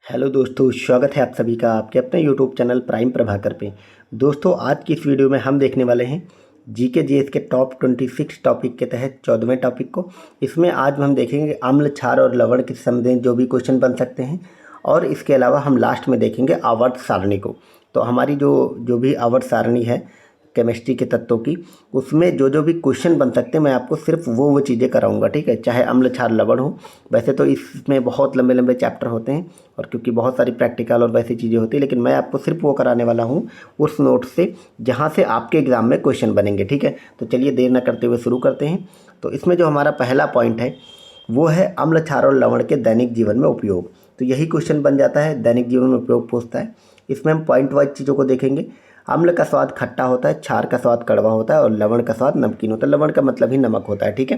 Hello दोस्तों, स्वागत है आप सभी का आपके अपने यूट्यूब चैनल प्राइम प्रभाकर पे। दोस्तों, आज की इस वीडियो में हम देखने वाले हैं जीके जीएस के टॉप 26 टॉपिक के तहत 14वें टॉपिक को। इसमें आज हम देखेंगे अम्ल, क्षार और लवण के संबंधित जो भी क्वेश्चन बन सकते हैं, और इसके अलावा हम लास्ट में देखेंगे आवर्त सारणी को। तो हमारी जो जो भी आवर्त सारणी है केमिस्ट्री के तत्वों की, उसमें जो जो भी क्वेश्चन बन सकते हैं मैं आपको सिर्फ वो चीज़ें कराऊंगा, ठीक है। चाहे अम्ल, क्षार, लवण हो। वैसे तो इसमें बहुत लंबे लंबे चैप्टर होते हैं और क्योंकि बहुत सारी प्रैक्टिकल और वैसी चीज़ें होती है, लेकिन मैं आपको सिर्फ वो कराने वाला हूँ उस नोट से जहाँ से आपके एग्ज़ाम में क्वेश्चन बनेंगे, ठीक है। तो चलिए देर न करते हुए शुरू करते हैं। तो इसमें जो हमारा पहला पॉइंट है वो है अम्ल, क्षार और लवण के दैनिक जीवन में उपयोग। तो यही क्वेश्चन बन जाता है, दैनिक जीवन में उपयोग पूछता है। इसमें हम पॉइंट वाइज चीज़ों को देखेंगे। अम्ल का स्वाद खट्टा होता है, क्षार का स्वाद कड़वा होता है और लवण का स्वाद नमकीन होता है। लवण का मतलब ही नमक होता है, ठीक है।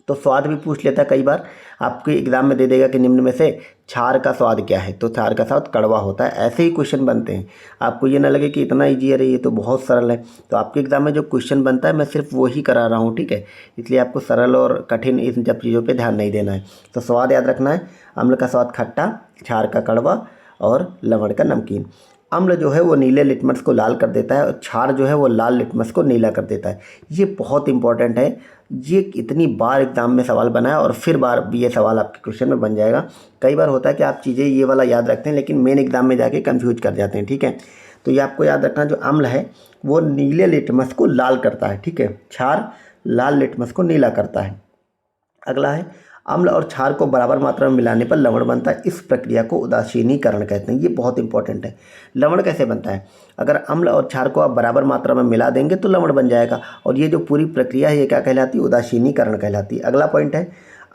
तो स्वाद भी पूछ लेता है कई बार, आपके एग्जाम में दे देगा कि निम्न में से क्षार का स्वाद क्या है, तो क्षार का स्वाद कड़वा होता है। ऐसे ही क्वेश्चन बनते हैं, आपको ये ना लगे कि इतना ईजी है, ये तो बहुत सरल है। तो आपके एग्जाम में जो क्वेश्चन बनता है मैं सिर्फ वो ही करा रहा हूँ, ठीक है। इसलिए आपको सरल और कठिन इन सब चीज़ों पर ध्यान नहीं देना है। तो स्वाद याद रखना है, अम्ल का स्वाद खट्टा, क्षार का कड़वा और लवण का नमकीन। अम्ल जो है वो नीले लिटमस को लाल कर देता है और क्षार जो है वो लाल लिटमस को नीला कर देता है। ये बहुत इंपॉर्टेंट है, ये इतनी बार एग्जाम में सवाल बना है और फिर बार भी ये सवाल आपके क्वेश्चन में बन जाएगा। कई बार होता है कि आप चीज़ें ये वाला याद रखते हैं लेकिन मेन एग्जाम में जाके कंफ्यूज कर जाते हैं, ठीक है। तो ये आपको याद रखना, जो अम्ल है वो नीले लिटमस को लाल करता है, ठीक है। क्षार लाल लिटमस को नीला करता है। अगला है अम्ल और क्षार को बराबर मात्रा में मिलाने पर लवण बनता है। इस प्रक्रिया को उदासीनीकरण कहते हैं। ये बहुत इंपॉर्टेंट है। लवण कैसे बनता है? अगर अम्ल और क्षार को आप बराबर मात्रा में मिला देंगे तो लवण बन जाएगा, और ये जो पूरी प्रक्रिया है ये क्या कहलाती है? उदासीनीकरण कहलाती है। अगला पॉइंट है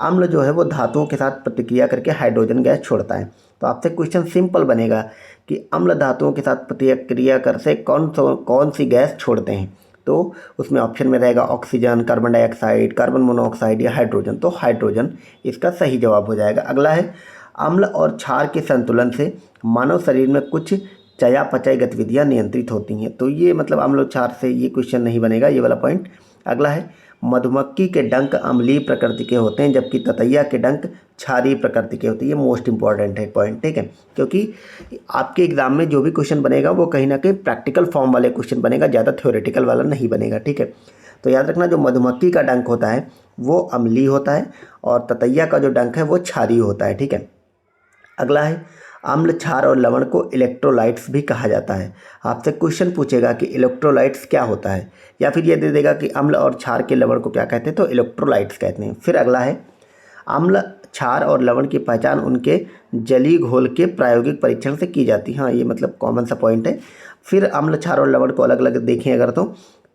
अम्ल जो है वो धातुओं के साथ प्रतिक्रिया करके हाइड्रोजन गैस छोड़ता है। तो आपसे क्वेश्चन सिंपल बनेगा कि अम्ल धातुओं के साथ प्रतिक्रिया कर से कौन सी गैस छोड़ते हैं? तो उसमें ऑप्शन में रहेगा oxygen, carbon dioxide, carbon monoxide या हाइड्रोजन। तो हाइड्रोजन इसका सही जवाब हो जाएगा। अगला है अम्ल और क्षार के संतुलन से मानव शरीर में कुछ चयापचय गतिविधियां नियंत्रित होती हैं। तो ये मतलब अम्ल और क्षार से ये क्वेश्चन नहीं बनेगा, ये वाला पॉइंट। अगला है मधुमक्खी के डंक अम्लीय प्रकृति के होते हैं जबकि ततैया के डंक क्षारीय प्रकृति के होते हैं। ये मोस्ट इंपॉर्टेंट है पॉइंट, ठीक है, क्योंकि आपके एग्जाम में जो भी क्वेश्चन बनेगा वो कहीं ना कहीं प्रैक्टिकल फॉर्म वाले क्वेश्चन बनेगा, ज़्यादा थ्योरेटिकल वाला नहीं बनेगा, ठीक है। तो याद रखना, जो मधुमक्खी का डंक होता है वो अम्लीय होता है और ततैया का जो डंक है वो क्षारीय होता है, ठीक है। अगला है अम्ल, क्षार और लवण को इलेक्ट्रोलाइट्स भी कहा जाता है। आपसे क्वेश्चन पूछेगा कि इलेक्ट्रोलाइट्स क्या होता है, या फिर ये दे देगा कि अम्ल और क्षार के लवण को क्या कहते हैं, तो इलेक्ट्रोलाइट्स कहते हैं। फिर अगला है अम्ल, क्षार और लवण की पहचान उनके जलीय घोल के प्रायोगिक परीक्षण से की जाती है। हाँ, ये मतलब कॉमन सा पॉइंट है। फिर अम्ल, क्षार और लवण को अलग अलग देखें अगर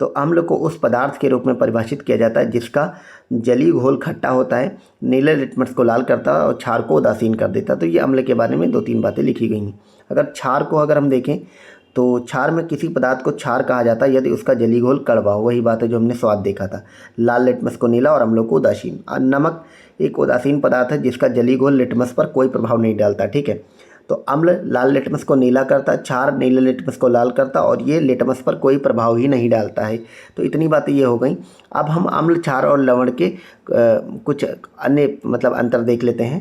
तो अम्ल को उस पदार्थ के रूप में परिभाषित किया जाता है जिसका जलीय घोल खट्टा होता है, नीले लिटमस को लाल करता है और क्षार को उदासीन कर देता है। तो ये अम्ल के बारे में 2-3 बातें लिखी गई हैं। अगर क्षार को अगर हम देखें तो क्षार में किसी पदार्थ को क्षार कहा जाता है यदि उसका जलीय घोल कड़वा हो। वही बात है जो हमने स्वाद देखा था, लाल लिटमस को नीला और अम्लों को उदासीन। नमक एक उदासीन पदार्थ है जिसका जलीय घोल लिटमस पर कोई प्रभाव नहीं डालता, ठीक है। तो अम्ल लाल लिटमस को नीला करता है, क्षार नीले लिटमस को लाल करता है और ये लिटमस पर कोई प्रभाव ही नहीं डालता है। तो इतनी बातें ये हो गई। अब हम अम्ल, क्षार और लवण के कुछ अन्य मतलब अंतर देख लेते हैं।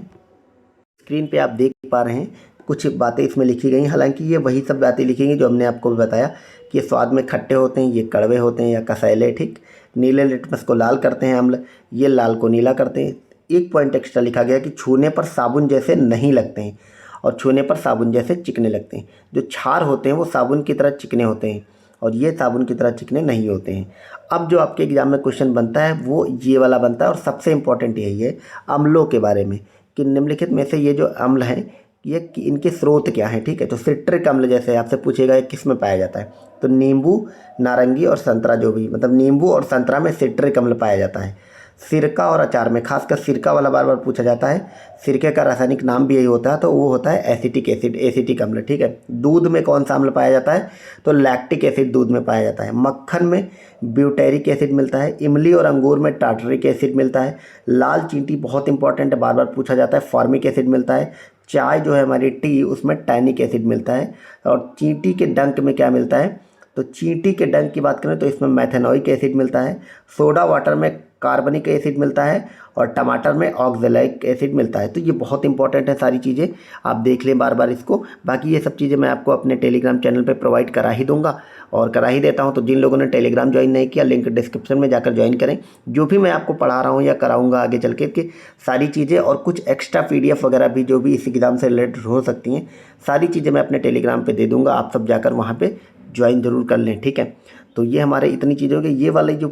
स्क्रीन पे आप देख पा रहे हैं कुछ बातें इसमें लिखी गई। हालांकि ये वही सब बातें लिखी गई जो हमने आपको भी बताया कि ये स्वाद में खट्टे होते हैं, ये कड़वे होते हैं या कसैले, ठीक। नीले लिटमस को लाल करते हैं अम्ल, ये लाल को नीला करते हैं। एक पॉइंट एक्स्ट्रा लिखा गया कि छूने पर साबुन जैसे नहीं लगते हैं और छूने पर साबुन जैसे चिकने लगते हैं। जो क्षार होते हैं वो साबुन की तरह चिकने होते हैं और ये साबुन की तरह चिकने नहीं होते हैं। अब जो आपके एग्जाम में क्वेश्चन बनता है वो ये वाला बनता है और सबसे इंपॉर्टेंट यही है अम्लों के बारे में कि निम्नलिखित में से ये जो अम्ल हैं ये इनके स्रोत क्या हैं, ठीक है। तो सिट्रिक अम्ल जैसे आपसे पूछेगा ये किस में पाया जाता है, तो नींबू, नारंगी और संतरा, जो भी मतलब नींबू और संतरा में सिट्रिक अम्ल पाया जाता है। सिरका और अचार में, खासकर सिरका वाला बार बार पूछा जाता है। सिरके का रासायनिक नाम भी यही होता है, तो वो होता है एसिटिक एसिड, एसिटिक अम्ल, ठीक है। दूध में कौन सा अम्ल पाया जाता है, तो लैक्टिक एसिड दूध में पाया जाता है। मक्खन में ब्यूटेरिक एसिड मिलता है। इमली और अंगूर में टार्टरिक एसिड मिलता है। लाल चींटी बहुत इंपॉर्टेंट है, बार बार पूछा जाता है, फॉर्मिक एसिड मिलता है। चाय जो है हमारी टी, उसमें टैनिक एसिड मिलता है। और चींटी के डंक में क्या मिलता है, तो चींटी के डंक की बात करें तो इसमें मेथेनोइक एसिड मिलता है, सोडा वाटर में कार्बनिक एसिड मिलता है और टमाटर में ऑक्जेलिक एसिड मिलता है। तो ये बहुत इंपॉर्टेंट है सारी चीज़ें, आप देख लें बार बार इसको। बाकी ये सब चीज़ें मैं आपको अपने टेलीग्राम चैनल पे प्रोवाइड करा ही दूंगा और करा ही देता हूं। तो जिन लोगों ने टेलीग्राम ज्वाइन नहीं किया, लिंक डिस्क्रिप्शन में जाकर ज्वाइन करें। जो भी मैं आपको पढ़ा रहा हूँ या कराऊंगा आगे चल के सारी चीज़ें और कुछ एक्स्ट्रा PDF वगैरह भी जो भी इस एग्ज़ाम से रिलेटेड हो सकती हैं, सारी चीज़ें मैं अपने टेलीग्राम पर दे दूँगा। आप सब जाकर वहाँ पर ज्वाइन ज़रूर कर लें, ठीक है। तो ये हमारे इतनी चीज़ों के ये वाली जो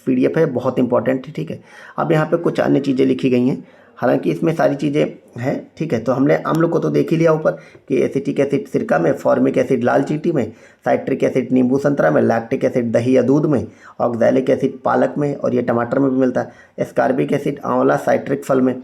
PDF है बहुत इंपॉर्टेंट है, ठीक है। अब यहाँ पे कुछ अन्य चीज़ें लिखी गई हैं, हालांकि इसमें सारी चीज़ें हैं, ठीक है। तो हमने अम्ल को तो देख ही लिया ऊपर कि एसिटिक एसिड सिरका में, फॉर्मिक एसिड लाल चींटी में, साइट्रिक एसिड नींबू संतरा में, लैक्टिक एसिड दही या दूध में, ऑक्सैलिक एसिड पालक में और ये टमाटर में भी मिलता है, एस्कॉर्बिक एसिड आंवला साइट्रिक फल में,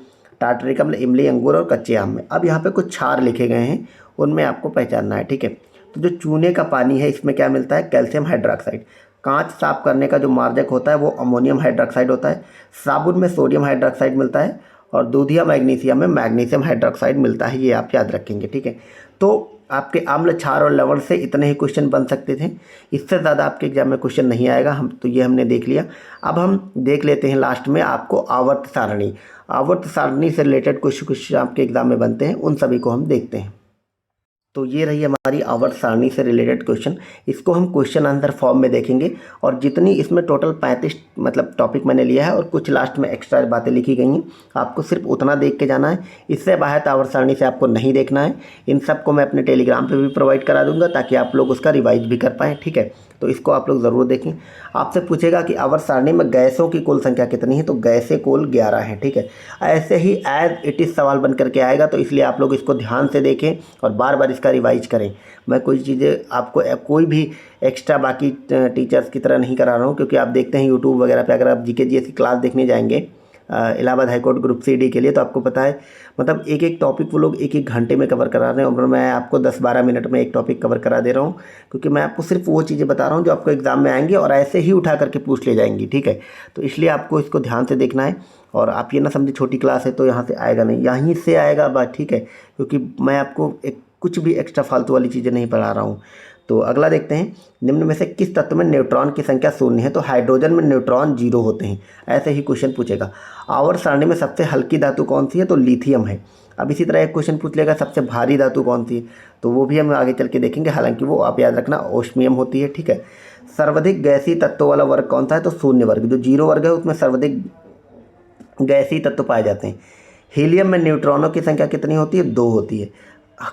टार्टरिक अम्ल इमली अंगूर और कच्चे आम में। अब यहाँ पे कुछ क्षार लिखे गए हैं, उनमें आपको पहचानना है, ठीक है। तो जो चूने का पानी है इसमें क्या मिलता है, कैल्शियम हाइड्रोक्साइड। कांच साफ करने का जो मार्जक होता है वो अमोनियम हाइड्रोक्साइड होता है। साबुन में सोडियम हाइड्रोक्साइड मिलता है और दूध या मैग्नीशियम में मैग्नीशियम हाइड्रोक्साइड मिलता है। ये आप याद रखेंगे, ठीक है। तो आपके अम्ल, क्षार और लवण से इतने ही क्वेश्चन बन सकते थे, इससे ज़्यादा आपके एग्जाम में क्वेश्चन नहीं आएगा। तो ये हमने देख लिया। अब हम देख लेते हैं लास्ट में आपको आवर्त सारणी। आवर्त सारणी से रिलेटेड कुछ क्वेश्चन आपके एग्जाम में बनते हैं, उन सभी को हम देखते हैं। तो ये रही हमारी आवर्त सारणी से रिलेटेड क्वेश्चन। इसको हम क्वेश्चन आंसर फॉर्म में देखेंगे और जितनी इसमें टोटल 35 मतलब टॉपिक मैंने लिया है और कुछ लास्ट में एक्स्ट्रा बातें लिखी गई हैं, आपको सिर्फ उतना देख के जाना है। इससे बाहर आवर्त सारणी से आपको नहीं देखना है। इन सब को मैं अपने टेलीग्राम पे भी प्रोवाइड करा दूंगा ताकि आप लोग उसका रिवाइज भी कर पाएँ, ठीक है। तो इसको आप लोग ज़रूर देखें। आपसे पूछेगा कि आवर्त सारणी में गैसों की कुल संख्या कितनी है, तो गैसें कुल 11 हैं, ठीक है। ऐसे ही एज इट इज़ सवाल बन करके आएगा, तो इसलिए आप लोग इसको ध्यान से देखें और बार बार इसका रिवाइज करें। मैं कोई चीज़ें आपको कोई भी एक्स्ट्रा बाकी टीचर्स की तरह नहीं करा रहा हूँ, क्योंकि आप देखते हैं यूट्यूब वगैरह पे अगर आप GK GS की क्लास देखने जाएंगे इलाहाबाद हाईकोर्ट ग्रुप CD के लिए, तो आपको पता है मतलब एक एक टॉपिक वो लोग एक एक घंटे में कवर करा रहे हैं और मैं आपको 10-12 मिनट में एक टॉपिक कवर करा दे रहा हूँ, क्योंकि मैं आपको सिर्फ वो चीज़ें बता रहा हूँ जो आपको एग्जाम में आएंगी और ऐसे ही उठा करके पूछ ले जाएंगी, ठीक है। तो इसलिए आपको इसको ध्यान से देखना है और आप ये ना समझे छोटी क्लास है तो यहाँ से आएगा नहीं, यहीं से आएगा बात, ठीक है। क्योंकि मैं आपको कुछ भी एक्स्ट्रा फालतू वाली चीज़ें नहीं पढ़ा रहा हूँ। तो अगला देखते हैं, निम्न में से किस तत्व में न्यूट्रॉन की संख्या 0 है, तो हाइड्रोजन में न्यूट्रॉन 0 होते हैं। ऐसे ही क्वेश्चन पूछेगा। आवर्त सारणी में सबसे हल्की धातु कौन सी है, तो लिथियम है। अब इसी तरह एक क्वेश्चन पूछ लेगा सबसे भारी धातु कौन सी है, तो वो भी हम आगे चल के देखेंगे, हालांकि वो आप याद रखना ओस्मियम होती है, ठीक है। सर्वाधिक गैसीय तत्वों वाला वर्ग कौन सा है, तो शून्य वर्ग। जो 0 वर्ग है उसमें सर्वाधिक गैसीय तत्व पाए जाते हैं। हीलियम में न्यूट्रॉनों की संख्या कितनी होती है, 2 होती है।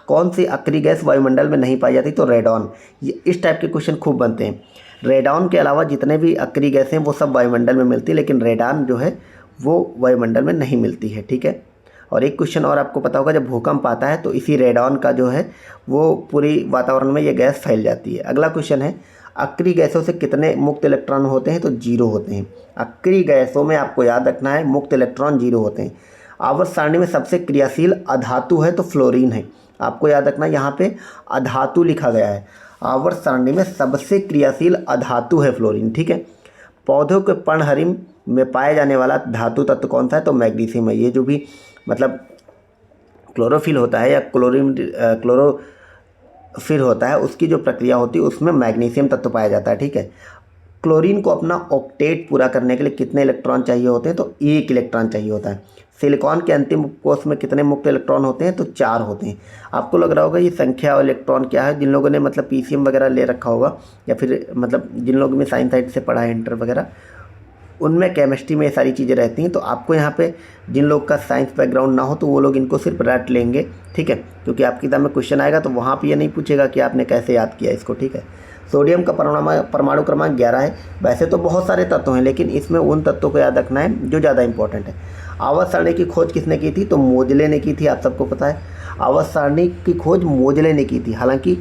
कौन सी अक्रिय गैस वायुमंडल में नहीं पाई जाती, तो रेडॉन। ये इस टाइप के क्वेश्चन खूब बनते हैं। रेडॉन के अलावा जितने भी अक्रिय गैस हैं वो सब वायुमंडल में मिलती है, लेकिन रेडॉन जो है वो वायुमंडल में नहीं मिलती है, ठीक है। और एक क्वेश्चन और आपको पता होगा, जब भूकंप आता है तो इसी रेडॉन का जो है वो पूरी वातावरण में ये गैस फैल जाती है। अगला क्वेश्चन है, अक्रिय गैसों से कितने मुक्त इलेक्ट्रॉन होते हैं, तो 0 होते हैं। अक्रिय गैसों में आपको याद रखना है मुक्त इलेक्ट्रॉन 0 होते हैं। आवर्त सारणी में सबसे क्रियाशील अधातु है, तो फ्लोरीन है। आपको याद रखना यहाँ पे अधातु लिखा गया है। आवर्त सारणी में सबसे क्रियाशील अधातु है फ्लोरीन, ठीक है। पौधों के पर्णहरिम में पाए जाने वाला धातु तत्व कौन सा है, तो मैग्नीशियम है। ये जो भी मतलब क्लोरोफिल होता है या क्लोरोफिल होता है, उसकी जो प्रक्रिया होती है उसमें मैग्नीशियम तत्व पाया जाता है, ठीक है। क्लोरीन को अपना ऑक्टेट पूरा करने के लिए कितने इलेक्ट्रॉन चाहिए होते हैं, तो 1 इलेक्ट्रॉन चाहिए होता है। सिलिकॉन के अंतिम कोष में कितने मुक्त इलेक्ट्रॉन होते हैं, तो 4 होते हैं। आपको लग रहा होगा ये संख्या और इलेक्ट्रॉन क्या है, जिन लोगों ने मतलब PCM वगैरह ले रखा होगा या फिर मतलब जिन लोगों ने साइंस साइड से पढ़ा है इंटर वगैरह, उनमें केमिस्ट्री में ये सारी चीज़ें रहती हैं। तो आपको यहाँ पे जिन लोग का साइंस बैकग्राउंड ना हो तो वो लोग इनको सिर्फ रट लेंगे, ठीक है। क्योंकि आपकी किताब में क्वेश्चन आएगा तो वहाँ पे ये नहीं पूछेगा कि आपने कैसे याद किया इसको, ठीक है। सोडियम का परमाणु क्रमांक 11 है। वैसे तो बहुत सारे तत्व हैं, लेकिन इसमें उन तत्वों को याद रखना है जो ज़्यादा इंपॉर्टेंट है। आवर्त सारणी की खोज किसने की थी, तो मोजले ने की थी। आप सबको पता है आवर्त सारणी की खोज मोजले ने की थी। हालांकि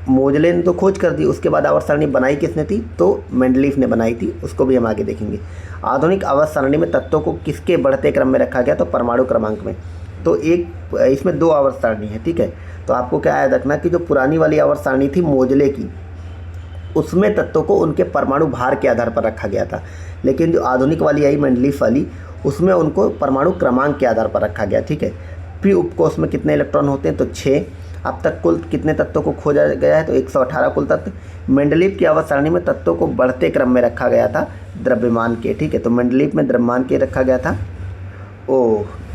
मोजले ने तो खोज कर दी, उसके बाद आवर्त सारणी बनाई किसने थी, तो मेंडलीफ ने बनाई थी। उसको भी हम आगे देखेंगे। आधुनिक आवर्त सारणी में तत्वों को किसके बढ़ते क्रम में रखा गया, तो परमाणु क्रमांक में। तो एक इसमें 2 आवर्त सारणी है, ठीक है। तो आपको क्या याद रखना कि जो पुरानी वाली आवर्त सारणी थी मोजले की, उसमें तत्वों को उनके परमाणु भार के आधार पर रखा गया था। लेकिन जो आधुनिक वाली आई मेंडलीफ वाली, उसमें उनको परमाणु क्रमांक के आधार पर रखा गया, ठीक है। पी उपकोष में कितने इलेक्ट्रॉन होते हैं, तो 6। अब तक कुल कितने तत्वों को खोजा गया है, तो 118 कुल तत्व। मेंडलीव की आवर्त सारणी में तत्वों को बढ़ते क्रम में रखा गया था द्रव्यमान के, ठीक है। तो मेंडलीव में द्रव्यमान के रखा गया था।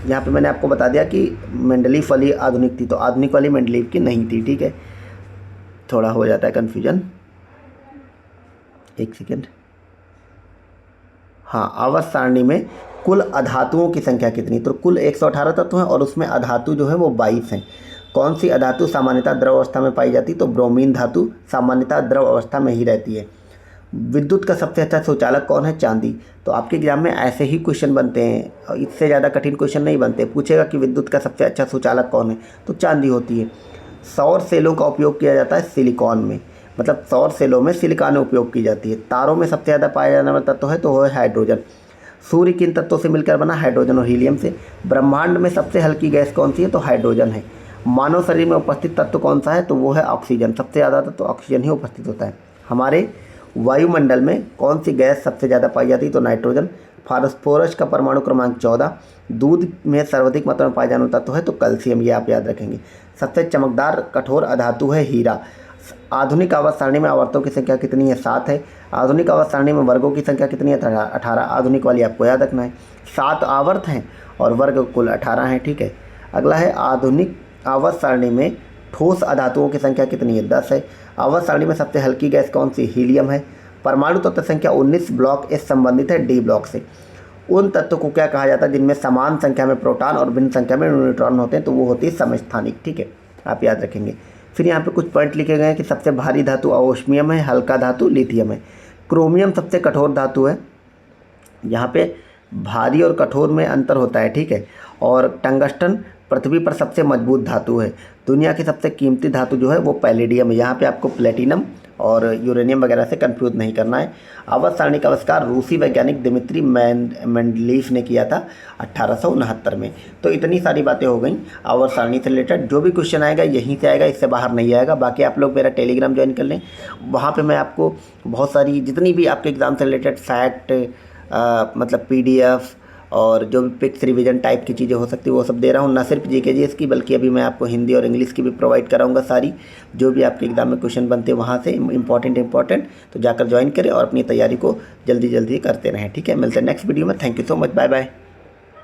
यहाँ पे मैंने आपको बता दिया कि मेंडलीव वाली आधुनिक थी, तो आधुनिक वाली मेंडलीव की नहीं थी, ठीक है। थोड़ा हो जाता है कन्फ्यूजन, एक सेकेंड। हाँ, आवर्त सारणी में कुल अधातुओं की संख्या कितनी, तो कुल 118 तत्व हैं और उसमें अधातु जो है वो 22 हैं। कौन सी अधातु सामान्यतः द्रव अवस्था में पाई जाती, तो ब्रोमीन धातु सामान्यतः द्रव अवस्था में ही रहती है। विद्युत का सबसे अच्छा सुचालक कौन है, चांदी। तो आपके एग्जाम में ऐसे ही क्वेश्चन बनते हैं, इससे ज़्यादा कठिन क्वेश्चन नहीं बनते। पूछेगा कि विद्युत का सबसे अच्छा सुचालक कौन है, तो चांदी होती है। सौर सेलों का उपयोग किया जाता है सिलिकॉन में, मतलब सौर सेलों में सिलिकॉन उपयोग की जाती है। तारों में सबसे ज़्यादा पाया जाने वाला तत्व है तो वो है हाइड्रोजन। सूर्य किन तत्वों से मिलकर बना, हाइड्रोजन और हीलियम से। ब्रह्मांड में सबसे हल्की गैस कौन सी है, तो हाइड्रोजन है। मानव शरीर में उपस्थित तत्व कौन सा है, तो वो है ऑक्सीजन। सबसे ज़्यादा तत्व ऑक्सीजन ही उपस्थित होता है। हमारे वायुमंडल में कौन सी गैस सबसे ज़्यादा पाई जाती है, तो नाइट्रोजन। फास्फोरस का परमाणु क्रमांक 14। दूध में सर्वाधिक मात्रा में पाया जाने वाला तत्व है तो कैल्शियम, ये आप याद रखेंगे। सबसे चमकदार कठोर अधातु है हीरा। आधुनिक आवर्त सारणी में आवर्तों की संख्या कितनी है, 7 है। आधुनिक आवर्त सारणी में वर्गों की संख्या कितनी है, 18। आधुनिक वाली आपको याद रखना है। 7 आवर्त हैं और वर्ग कुल 18 हैं, ठीक है। अगला है आधुनिक आवर्त सारणी में ठोस अधातुओं की संख्या कितनी है, 10 है। आवर्त सारणी में सबसे हल्की गैस कौन सी, हीलियम है। परमाणु तत्व संख्या 19 ब्लॉक एस संबंधित है डी ब्लॉक से। उन तत्वों को क्या कहा जाता है जिनमें समान संख्या में प्रोटॉन और भिन्न संख्या में न्यूट्रॉन होते हैं, तो वो होती है समस्थानिक, ठीक है, आप याद रखेंगे। फिर यहाँ पे कुछ पॉइंट लिखे गए हैं कि सबसे भारी धातु ओस्मियम है, हल्का धातु लिथियम है। क्रोमियम सबसे कठोर धातु है। यहाँ पे भारी और कठोर में अंतर होता है, ठीक है। और टंगस्टन पृथ्वी पर सबसे मजबूत धातु है। दुनिया की सबसे कीमती धातु जो है वो पैलेडियम है। यहाँ पे आपको प्लेटिनम और यूरेनियम वगैरह से कंफ्यूज नहीं करना है। आवर्त सारणी का आविष्कार रूसी वैज्ञानिक दिमित्री मेंडलीफ ने किया था 1869 में। तो इतनी सारी बातें हो गई आवर्त सारणी से रिलेटेड। जो भी क्वेश्चन आएगा यहीं से आएगा, इससे बाहर नहीं आएगा। बाकी आप लोग मेरा टेलीग्राम ज्वाइन कर लें, वहाँ पर मैं आपको बहुत सारी जितनी भी आपके एग्ज़ाम से रिलेटेड फैक्ट मतलब PDF और जो भी पिक्स रिवीजन टाइप की चीज़ें हो सकती है वो सब दे रहा हूँ। ना सिर्फ GK GS की बल्कि अभी मैं आपको हिंदी और इंग्लिश की भी प्रोवाइड कराऊंगा सारी, जो भी आपके एग्जाम में क्वेश्चन बनते हैं वहाँ से इंपॉर्टेंट तो जाकर ज्वाइन करें और अपनी तैयारी को जल्दी करते रहें, ठीक है। मिलते हैं नेक्स्ट वीडियो में। Thank you so much, bye bye.